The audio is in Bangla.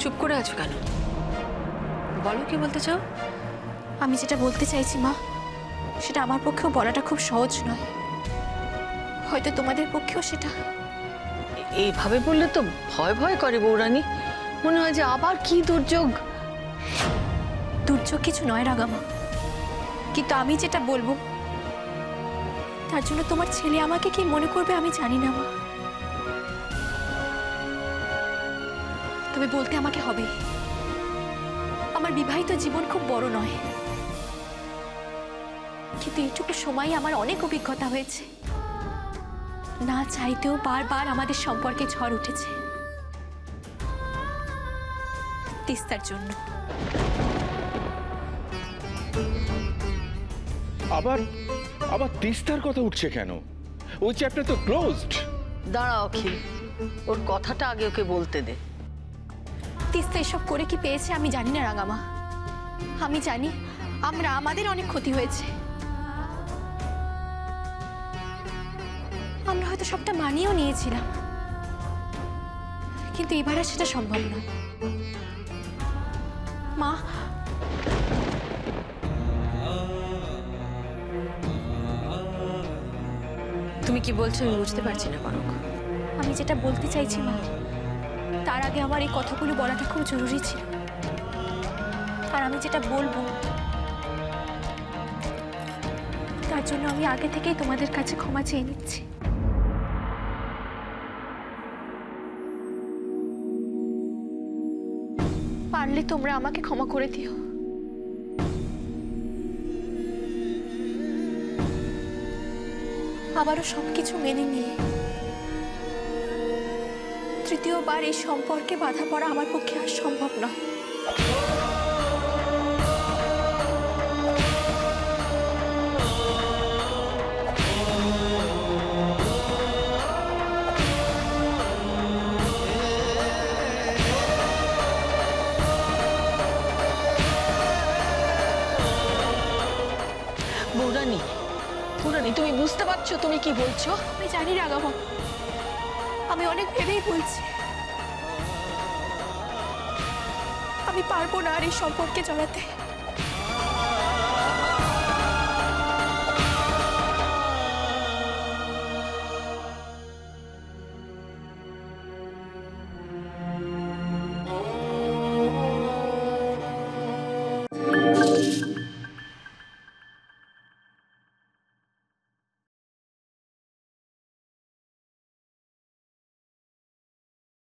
চুপ করে আছো কেন? বলো কি বলতে চাও? আমি যেটা বলতে চাইছি মা, সেটা আমার পক্ষেও বলাটা খুব সহজ নয়, হয়তো তোমাদের পক্ষেও সেটা। এইভাবে বললে তো ভয় ভয় করে বৌরানী, মনে হয় যে আবার কি দুর্যোগ। দুর্যোগ কিছু নয় রাগামা, কিন্তু আমি যেটা বলবো তার জন্য তোমার ছেলে আমাকে কি মনে করবে আমি জানি না মা, তবে বলতে আমাকে হবে। আমার বিবাহিত জীবন খুব বড় নয়, কিন্তু এইটুকু সময় আমার অনেক অভিজ্ঞতা হয়েছে। না চাইতেও বারবার আমাদের সম্পর্কে ঝড় উঠেছে তিস্তার জন্য। আবার আবার তিস্তার কথা উঠছে কেন? ওই চ্যাপ্টার তো ক্লোজড। দাঁড়া অখিল, ওর কথাটা আগে ওকে বলতে দে। তিস্তা এসব করে কি পেয়েছে আমি জানি না রাঙামা, আমি জানি আমাদের অনেক ক্ষতি হয়েছে। আমরা হয়তো সবটা মানিয়েও নিয়েছিলাম, কিন্তু এবার আর সেটা সম্ভব নয় মা। তুমি কি বলছো আমি বুঝতে পারছি না কনক। আমি যেটা বলতে চাইছি মা, তার আগে আমার এই কথাগুলো বলাটা খুব জরুরি ছিল। আর আমি যেটা বলবো তার জন্য আমি আগে থেকেই তোমাদের কাছে ক্ষমা চেয়ে নিচ্ছি। পারলে তোমরা আমাকে ক্ষমা করে দিও। আবারও সবকিছু মেনে নিয়ে তৃতীয়বার এই সম্পর্কে বাধা পড়া আমার পক্ষে আর সম্ভব নয়। বৌরানী, বৌরানী তুমি বুঝতে পারছো তুমি কি বলছো? আমি জানি রাগামা, আমি অনেক ভেবেই বলছি। আমি পারবো না আর এই সম্পর্কে জড়াতে।